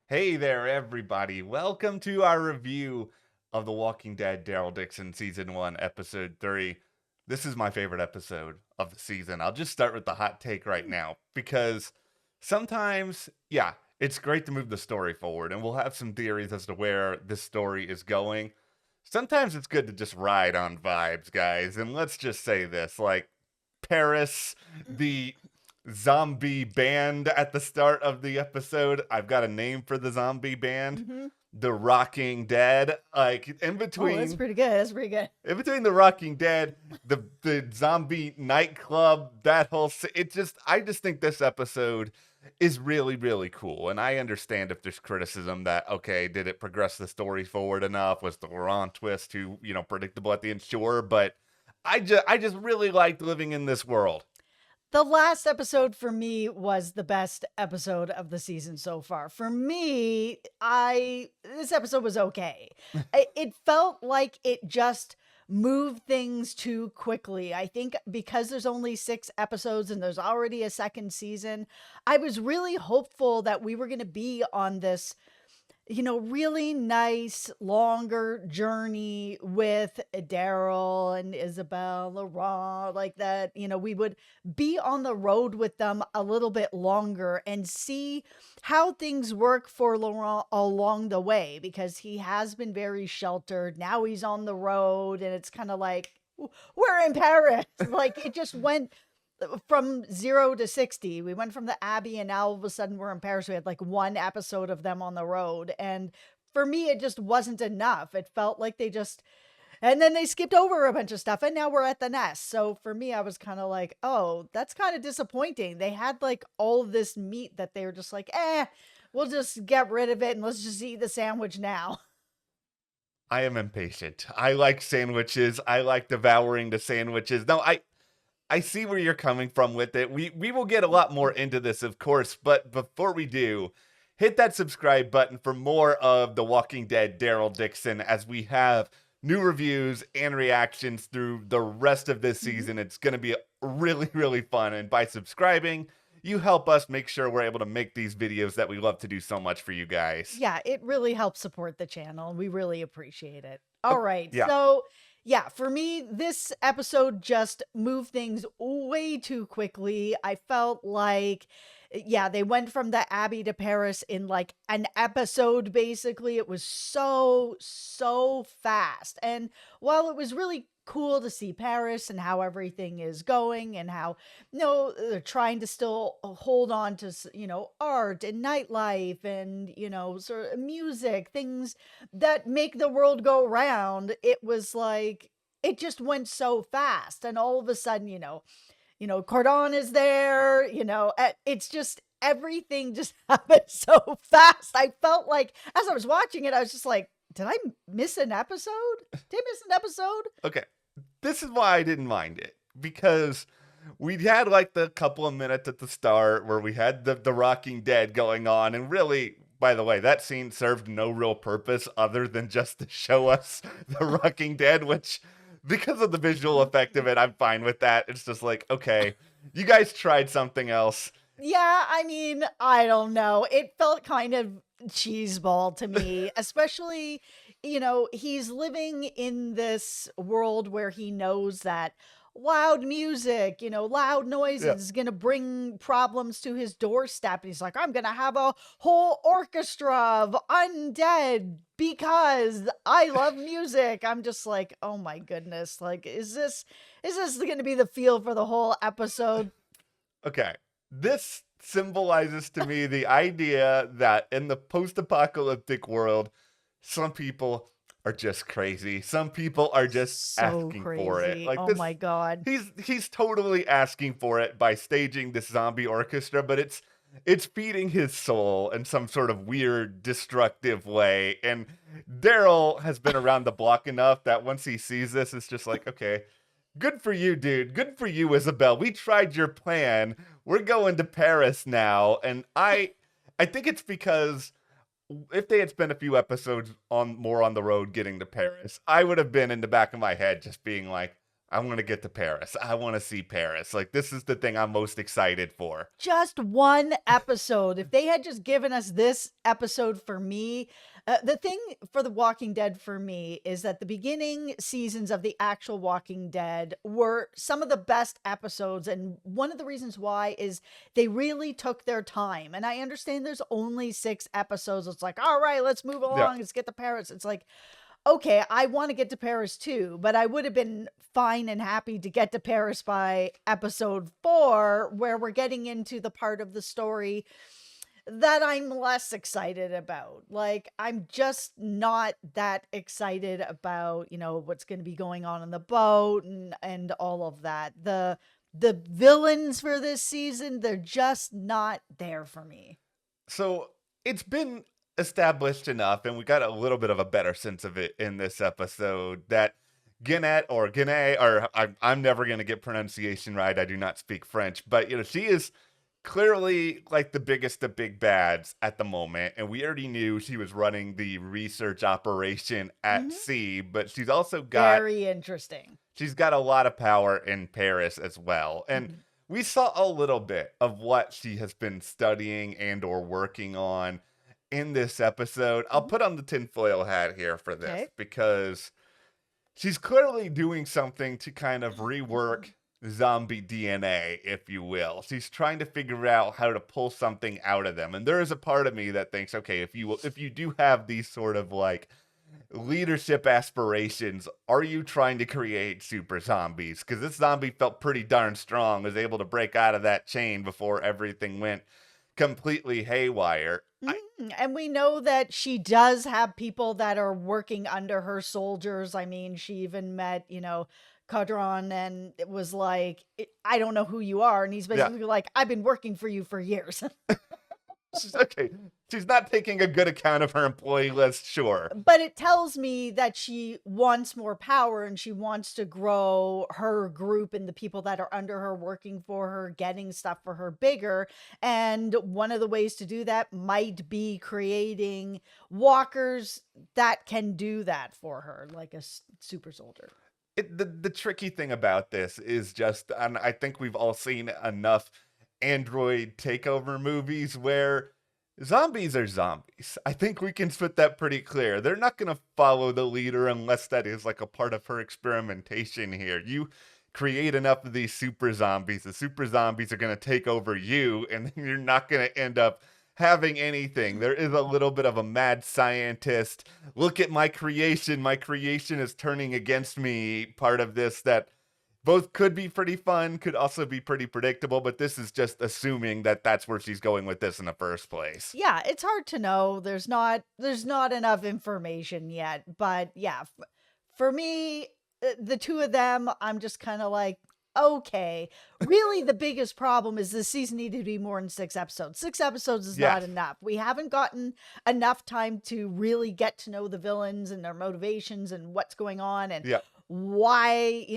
Hey there, everybody. Welcome to our review of The Walking Dead Daryl Dixon Season 1, Episode 3. This is my favorite episode of the season. I'll just start with the hot take right now because sometimes, it's great to move the story forward, and we'll have some theories as to where this story is going. Sometimes it's good to just ride on vibes, guys, and let's just say this Paris, the zombie band at the start of the episode. I've got a name for the zombie band. hmm The Rocking Dead. Like Oh, that's pretty good. That's pretty good. in between the Rocking Dead, the zombie nightclub, I just think this episode is really, really cool. And I understand if there's criticism that, okay, did it progress the story forward enough? Was the Laurent twist too, predictable at the end? Sure, but I just really liked living in this world. The last episode for me was the best episode of the season so far. For me, I this episode was okay. It felt like it just moved things too quickly. I think because there's only 6 episodes and there's already a second season, I was really hopeful that we were going to be on this really nice, longer journey with Daryl and Isabelle, Laurent, like that. We would be on the road with them a little bit longer and see how things work for Laurent along the way because he has been very sheltered. Now he's on the road, and it's kind of like, we're in Paris. Like it just went from 0 to 60. We went from the Abbey, and now all of a sudden we're in Paris. We had like one episode of them on the road. And for me, it just wasn't enough. It felt like and then they skipped over a bunch of stuff, and now we're at the nest. So for me, I was kind of like, oh, that's kind of disappointing. They had like all of this meat that they were just like, we'll just get rid of it and let's just eat the sandwich now. I am impatient. I like sandwiches. I like devouring the sandwiches. No, I see where you're coming from with it. We will get a lot more into this, of course, but before we do, hit that subscribe button for more of The Walking Dead Daryl Dixon as we have new reviews and reactions through the rest of this season. It's going to be really, really fun. And by subscribing, you help us make sure we're able to make these videos that we love to do so much for you guys. Yeah, it really helps support the channel. We really appreciate it. Oh, All right. yeah. So, yeah, for me, this episode just moved things way too quickly. I felt like, yeah, they went from the Abbey to Paris in like an episode, basically. It was so fast. And while it was really cool to see Paris and how everything is going and how they're trying to still hold on to art and nightlife and sort of music, things that make the world go round. It was like it just went so fast, and all of a sudden, Cordon is there. It's just everything just happened so fast. I felt like as I was watching it, I was just like, did I miss an episode? Did I miss an episode? Okay. This is why I didn't mind it, because we had like the couple of minutes at the start where we had the Rocking Dead going on, and really, by the way, that scene served no real purpose other than just to show us the Rocking Dead, which, because of the visual effect of it, I'm fine with that. It's just like, okay, you guys tried something else. Yeah, I mean, I don't know. It felt kind of cheeseball to me, especially, he's living in this world where he knows that loud music, loud Yeah. noises is going to bring problems to his doorstep. And he's like, I'm going to have a whole orchestra of undead because I love music. I'm just like, oh my goodness. Like, is this going to be the feel for the whole episode? Okay. This symbolizes to me the idea that in the post-apocalyptic world, some people are just crazy. Some people are just So asking for it. crazy. Like Oh this, my god. he's totally asking for it by staging this zombie orchestra, but it's feeding his soul in some sort of weird, destructive way. And Daryl has been around the block enough that once he sees this, it's just like, okay, good for you, dude. Good for you, Isabelle. We tried your plan. We're going to Paris now. And I think it's because if they had spent a few episodes on the road getting to Paris, I would have been in the back of my head just being like, I want to get to Paris. I want to see Paris. Like, this is the thing I'm most excited for. Just one episode. If they had just given us this episode for me, the thing for The Walking Dead for me is that the beginning seasons of the actual Walking Dead were some of the best episodes. And one of the reasons why is they really took their time. And I understand there's only 6 episodes. It's like, all right, let's move Yeah. along. Let's get to Paris. It's like, okay, I want to get to Paris too, but I would have been fine and happy to get to Paris by episode 4, where we're getting into the part of the story that I'm less excited about. Like, I'm just not that excited about, what's going to be going on the boat and all of that. The villains for this season, they're just not there for me. So it's been established enough, and we got a little bit of a better sense of it in this episode, that Gannett or Gannett, or I'm never going to get pronunciation right. I do not speak French, but she is clearly like the biggest of big bads at the moment. And we already knew she was running the research operation at sea, but she's also got Very interesting. she's got a lot of power in Paris as well. And we saw a little bit of what she has been studying and or working on in this episode. I'll put on the tinfoil hat here for this because she's clearly doing something to kind of rework zombie DNA, if you will. She's trying to figure out how to pull something out of them. And there is a part of me that thinks, okay, if you do have these sort of like leadership aspirations, are you trying to create super zombies? Because this zombie felt pretty darn strong, was able to break out of that chain before everything went completely haywire. And we know that she does have people that are working under her soldiers. I mean, she even met, Cadron, and it was like, I don't know who you are. And he's basically like, I've been working for you for years. Okay, she's not taking a good account of her employee list, sure. But it tells me that she wants more power and she wants to grow her group and the people that are under her working for her, getting stuff for her bigger. And one of the ways to do that might be creating walkers that can do that for her, like a super soldier. The tricky thing about this is just, and I think we've all seen enough android takeover movies where zombies are zombies. I think we can split that pretty clear. They're not going to follow the leader unless that is like a part of her experimentation here. You create enough of these super zombies, the super zombies are going to take over you, and then you're not going to end up having anything. There is a little bit of a mad scientist, look at my creation is turning against me, part of this that both could be pretty fun, could also be pretty predictable, but this is just assuming that that's where she's going with this in the first place. Yeah, it's hard to know. There's not enough information yet, but yeah, for me, the two of them, I'm just kind of like, okay. Really, the biggest problem is this season needed to be more than 6 episodes. 6 episodes is not enough. We haven't gotten enough time to really get to know the villains and their motivations and what's going on and why,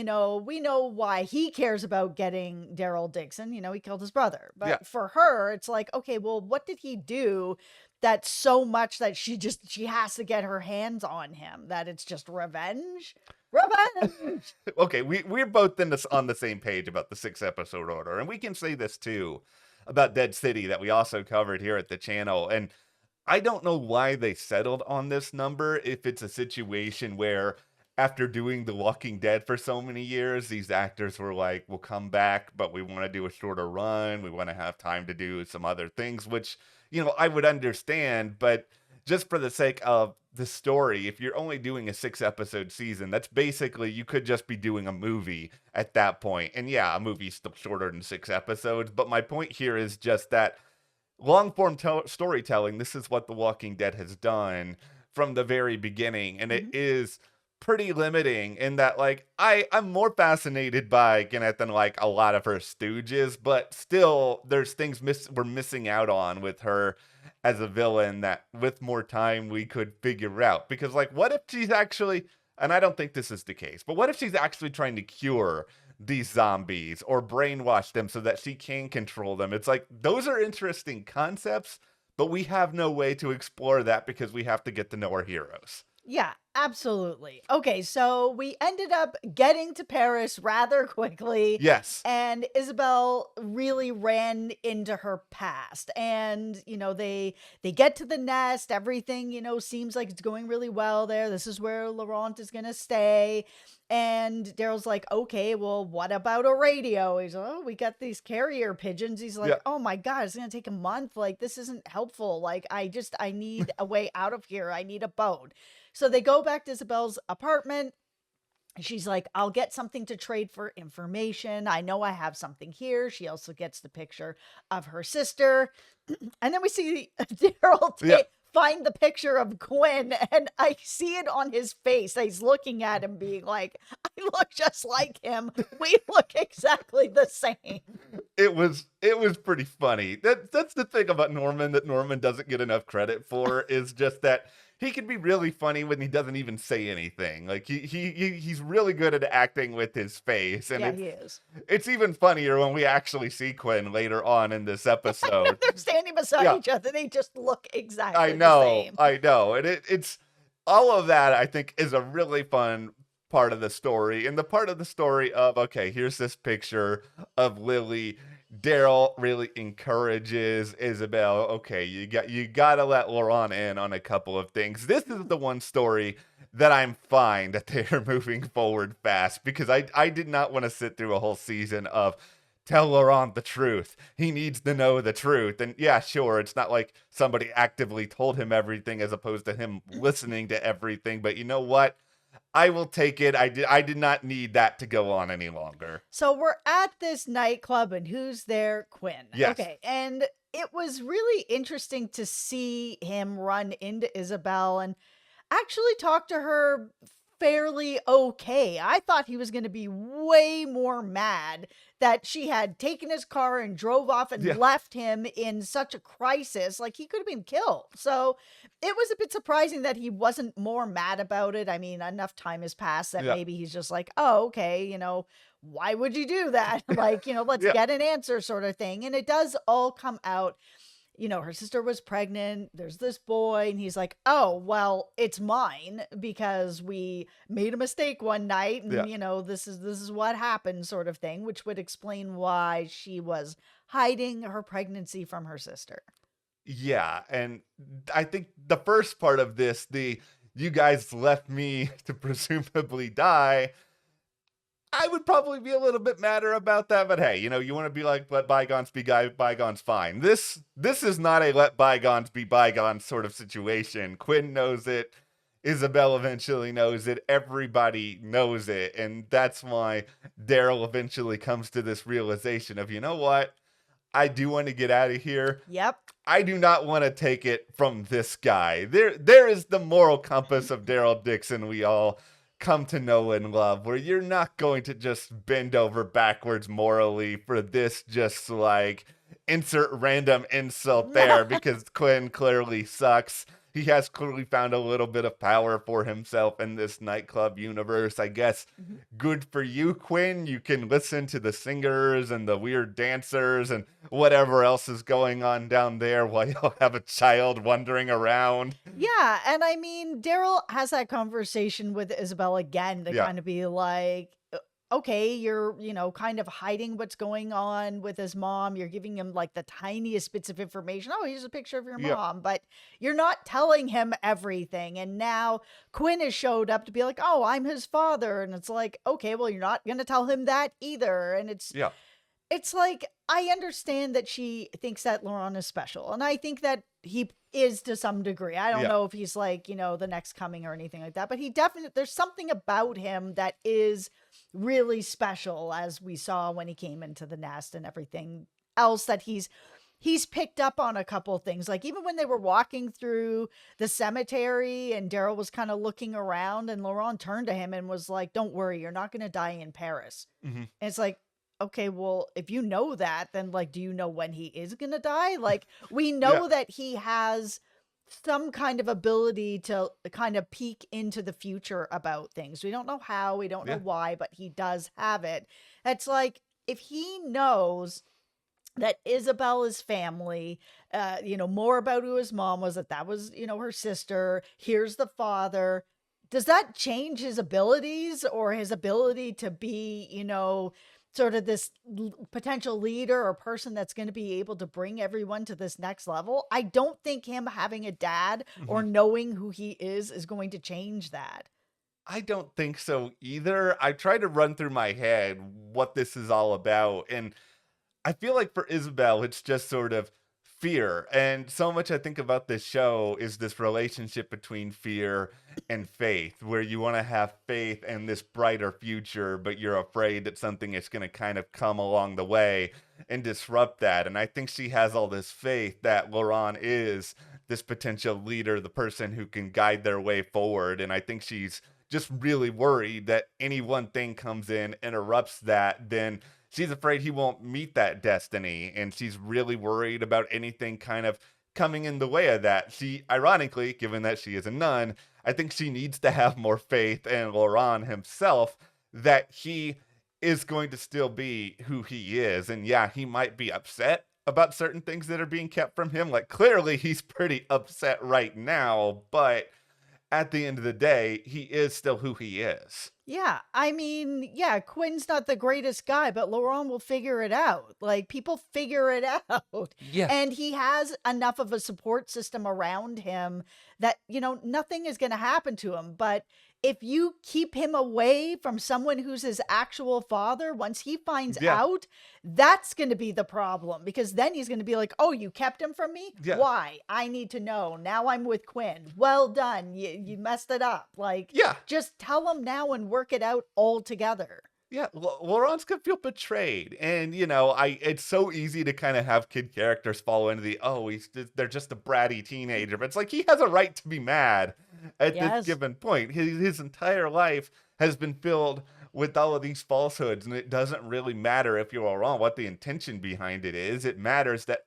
we know why he cares about getting Daryl Dixon. He killed his brother. But for her, it's like, okay, well, what did he do that's so much that she has to get her hands on him, that it's just revenge? Revenge! Okay, we're both on the same page about the 6-episode order. And we can say this, too, about Dead City that we also covered here at the channel. And I don't know why they settled on this number, if it's a situation where after doing The Walking Dead for so many years, these actors were like, we'll come back, but we want to do a shorter run. We want to have time to do some other things, which, I would understand. But just for the sake of the story, if you're only doing a 6-episode season, that's basically, you could just be doing a movie at that point. And yeah, a movie's still shorter than 6 episodes. But my point here is just that long-form storytelling, this is what The Walking Dead has done from the very beginning. And it is pretty limiting in that, like, I'm more fascinated by Gannett than like a lot of her stooges, but still there's things we're missing out on with her as a villain that with more time we could figure out. Because like, what if she's actually, and I don't think this is the case, but what if she's actually trying to cure these zombies or brainwash them so that she can control them? It's like, those are interesting concepts, but we have no way to explore that because we have to get to know our heroes. Yeah, Absolutely. Okay, so we ended up getting to Paris rather quickly, Yes. and Isabel really ran into her past. And, they get to the nest, everything, seems like it's going really well there. This is where Laurent is gonna stay. And Daryl's like, okay, well, what about a radio? He's like, oh, we got these carrier pigeons. He's like, Yeah. oh my God, it's gonna take a month. Like, this isn't helpful. Like, I need a way out of here. I need a boat. So they go back to Isabel's apartment. She's like, I'll get something to trade for information. I know I have something here. She also gets the picture of her sister. And then we see Daryl Yeah. find the picture of Quinn, and I see it on his face. He's looking at him, being like, I look just like him. We look exactly the same. It was pretty funny. That's the thing about Norman that Norman doesn't get enough credit for is just that he can be really funny when he doesn't even say anything. Like he's really good at acting with his face, and Yeah, he is. it's even funnier when we actually see Quinn later on in this episode. They're standing beside Yeah. each other. They just look exactly I the know, same. I know, and it's all of that. I think is a really fun part of the story, and the part of the story of okay, here's this picture of Lily. Daryl really encourages Isabel. Okay, you gotta let Laurent in on a couple of things. This is the one story that I'm fine that they are moving forward fast because I did not want to sit through a whole season of tell Laurent the truth. He needs to know the truth. And yeah, sure, it's not like somebody actively told him everything as opposed to him listening to everything. But you know what? I will take it. I did not need that to go on any longer. So we're at this nightclub, and who's there? Quinn. Yes. Okay. And it was really interesting to see him run into Isabel and actually talk to her fairly okay. I thought he was going to be way more mad that she had taken his car and drove off and Yeah. left him in such a crisis. Like, he could have been killed. So it was a bit surprising that he wasn't more mad about it. I mean, enough time has passed that Yeah. maybe he's just like, oh, okay, why would you do that? Like, let's Yeah. get an answer, sort of thing. And it does all come out. Her sister was pregnant. There's this boy, and he's like, oh, well, it's mine because we made a mistake one night, and Yeah. this is what happened, sort of thing, which would explain why she was hiding her pregnancy from her sister. Yeah, and I think the first part of this, you guys left me to presumably die. I would probably be a little bit madder about that, but hey, you want to be like, let bygones be bygones, fine. This is not a let bygones be bygones sort of situation. Quinn knows it. Isabel eventually knows it. Everybody knows it. And that's why Daryl eventually comes to this realization of, you know what? I do want to get out of here. Yep. I do not want to take it from this guy. There is the moral compass of Daryl Dixon we all come to know and love, where you're not going to just bend over backwards morally for this just like insert random insult there because Quinn clearly sucks. He has clearly found a little bit of power for himself in this nightclub universe. I guess good for you, Quinn. You can listen to the singers and the weird dancers and whatever else is going on down there while you'll have a child wandering around. Yeah, and I mean, Daryl has that conversation with Isabel again to Yeah. kind of be like, okay, you're, kind of hiding what's going on with his mom. You're giving him like the tiniest bits of information. Oh, here's a picture of your Yeah. mom, but you're not telling him everything. And now Quinn has showed up to be like, oh, I'm his father. And it's like, okay, well, you're not going to tell him that either. And Yeah. it's like, I understand that she thinks that Laurent is special, and I think that he is to some degree. I don't Yeah. know if he's like, the next coming or anything like that, but he definitely, there's something about him that is really special, as we saw when he came into the nest and everything else that he's picked up on a couple things. Like, even when they were walking through the cemetery and Daryl was kind of looking around and Laurent turned to him and was like, don't worry, you're not going to die in Paris. Mm-hmm. And it's like, okay, well, if you know that, then like, do you know when he is going to die? Like, we know Yeah. that he has some kind of ability to kind of peek into the future about things. We don't know how, we don't know Yeah. why, but he does have it. It's like, if he knows that Isabel is family, more about who his mom was, that was, her sister, here's the father, does that change his abilities or his ability to be, sort of this potential leader or person that's going to be able to bring everyone to this next level? I don't think him having a dad or Mhm. knowing who he is going to change that. I don't think so either. I tried to run through my head what this is all about, and I feel like for Isabel, it's just sort of fear. And so much I think about this show is this relationship between fear and faith, where you want to have faith in this brighter future, but you're afraid that something is going to kind of come along the way and disrupt that. And I think she has all this faith that Laurent is this potential leader, the person who can guide their way forward. And I think she's just really worried that any one thing comes in, interrupts that, then she's afraid he won't meet that destiny, and she's really worried about anything kind of coming in the way of that. She, ironically, given that she is a nun, I think she needs to have more faith in Laurent himself that he is going to still be who he is. And yeah, he might be upset about certain things that are being kept from him. Like, clearly, he's pretty upset right now, but at the end of the day, he is still who he is. Yeah, I mean, yeah, Quinn's not the greatest guy, but Laurent will figure it out. Like, people figure it out. Yeah. And he has enough of a support system around him that, nothing is going to happen to him. But if you keep him away from someone who's his actual father, once he finds Yeah. out, that's going to be the problem, because then he's going to be like, oh, you kept him from me? Yeah. Why? I need to know. Now I'm with Quinn. Well done. You messed it up. Like, Yeah. just tell him now and work it out all together. Yeah, Laurent's gonna feel betrayed, and it's so easy to kind of have kid characters fall into the they're just a bratty teenager, but it's like he has a right to be mad at this Yes. given point. His entire life has been filled with all of these falsehoods, and it doesn't really matter if you're Laurent what the intention behind it is. It matters that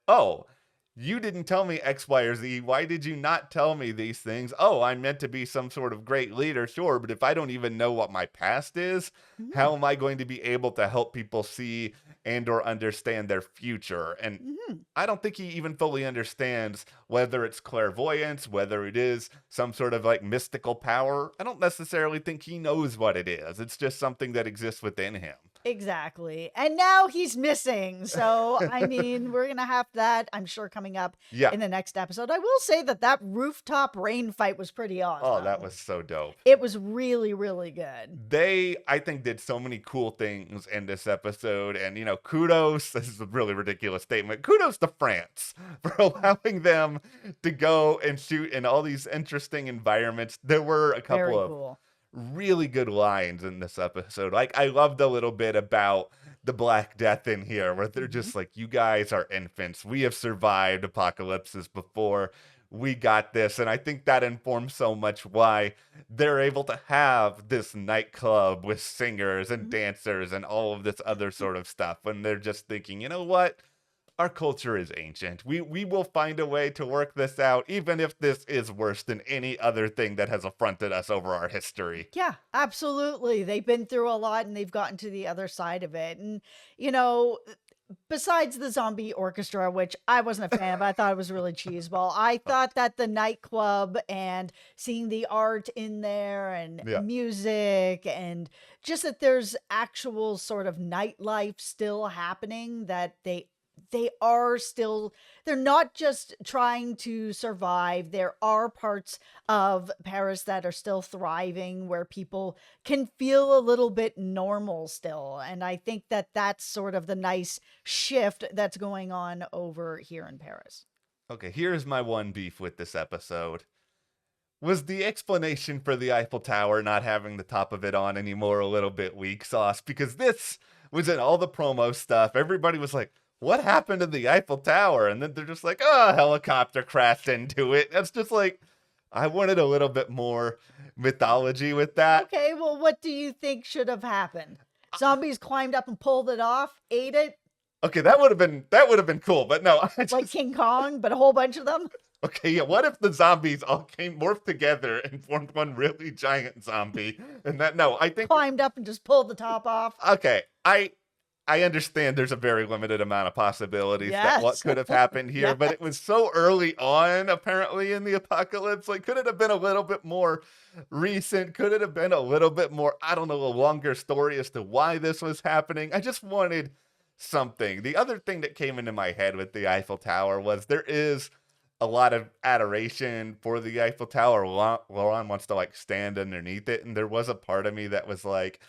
you didn't tell me X, Y, or Z. Why did you not tell me these things? Oh, I'm meant to be some sort of great leader, sure, but if I don't even know what my past is, Mhm. how am I going to be able to help people see and or understand their future? And Mhm. I don't think he even fully understands whether it's clairvoyance, whether it is some sort of like mystical power. I don't necessarily think he knows what it is. It's just something that exists within him. Exactly. And now he's missing. So, I mean, we're going to have that, I'm sure, coming up Yeah. in the next episode. I will say that rooftop rain fight was pretty Oh, that awesome. was so dope. It was really, really good. They, I think, did so many cool things in this episode. And, kudos, this is a really ridiculous statement. Kudos to France for allowing them to go and shoot in all these interesting environments. There were a Very couple of cool. really good lines in this episode. Like, I loved a little bit about the Black Death in here, where they're Mhm. just like, you guys are infants. We have survived apocalypses before. We got this. And I think that informs so much why they're able to have this nightclub with singers and Mhm. dancers and all of this other sort of stuff. When they're just thinking, you know what? Our culture is ancient. We will find a way to work this out, even if this is worse than any other thing that has affronted us over our history. Yeah, absolutely. They've been through a lot and they've gotten to the other side of it. And, besides the zombie orchestra, which I wasn't a fan of, I thought it was really cheeseball. I thought that the nightclub and seeing the art in there and Yeah. music and just that there's actual sort of nightlife still happening, that they are still, they're not just trying to survive. There are parts of Paris that are still thriving, where people can feel a little bit normal still. And I think that that's sort of the nice shift that's going on over here in Paris. Okay, here's my one beef with this episode. Was the explanation for the Eiffel Tower not having the top of it on anymore a little bit weak sauce? Because this was in all the promo stuff. Everybody was like, what happened to the Eiffel Tower? And then they're just like, oh, a helicopter crashed into it. That's just like, I wanted a little bit more mythology with that. Okay, well, what do you think should have happened? Zombies climbed up and pulled it off, ate it Okay, that would have been cool, but no, like King Kong, but a whole bunch of them? okay, yeah. What if the zombies all morphed together and formed one really giant zombie? And that no, I think Climbed up and just pulled the top off? okay. I I understand there's a very limited amount of possibilities that what Yes. could have happened here, but it Yes. was so early on, apparently, in the apocalypse. Like, could it have been a little bit more recent? Could it have been a little bit more, I don't know, a longer story as to why this was happening? I just wanted something. The other thing that came into my head with the Eiffel Tower was there is a lot of adoration for the Eiffel Tower. Laurent wants to like stand underneath it, and there was a part of me that was like,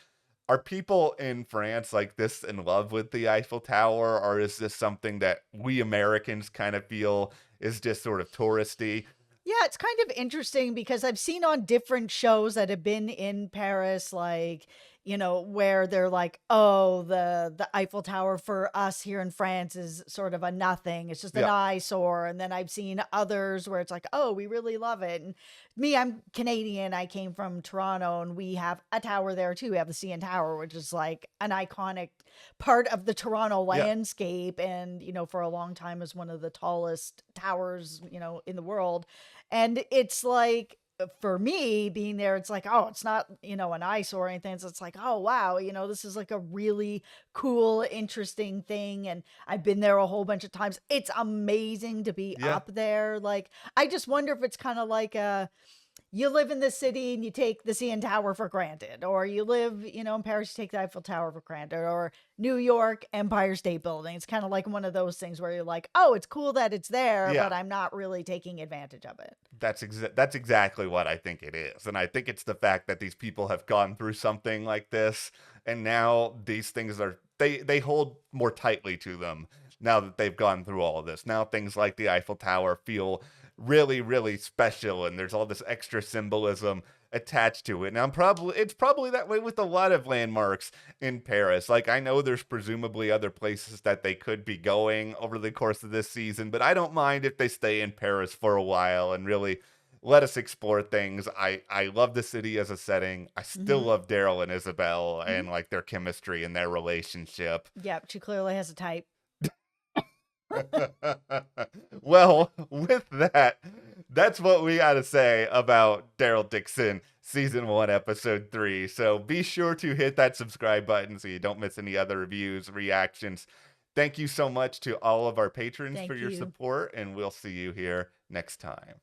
are people in France like this in love with the Eiffel Tower, or is this something that we Americans kind of feel is just sort of touristy? Yeah, it's kind of interesting because I've seen on different shows that have been in Paris, like, where they're like, oh, the Eiffel Tower for us here in France is sort of a nothing. It's just an Yeah, eyesore. And then I've seen others where it's like, oh, we really love it. And me, I'm Canadian. I came from Toronto, and we have a tower there too. We have the CN Tower, which is like an iconic part of the Toronto yeah, landscape. And, for a long time was one of the tallest towers, in the world. And it's like, for me being there, it's like, oh, it's not, an eyesore or anything. So it's like, oh, wow, this is like a really cool, interesting thing. And I've been there a whole bunch of times. It's amazing to be yeah. up there. Like, I just wonder if it's kind of like you live in the city and you take the CN Tower for granted, or you live, in Paris, you take the Eiffel Tower for granted, or New York, Empire State Building. It's kind of like one of those things where you're like, oh, it's cool that it's there, Yeah. but I'm not really taking advantage of it. That's exactly what I think it is. And I think it's the fact that these people have gone through something like this, and now these things are they hold more tightly to them now that they've gone through all of this. Now things like the Eiffel Tower feel really, really special, and there's all this extra symbolism attached to it. Now it's probably that way with a lot of landmarks in Paris. Like, I know there's presumably other places that they could be going over the course of this season, but I don't mind if they stay in Paris for a while and really let us explore things. I love the city as a setting. I still Hmm. love Daryl and Isabelle Hmm. and like their chemistry and their relationship. Yep, she clearly has a type. Well, with that, that's what we got to say about Daryl Dixon, season 1, episode 3. So be sure to hit that subscribe button so you don't miss any other reviews, reactions. Thank you so much to all of our patrons for Thank your you. support, and we'll see you here next time.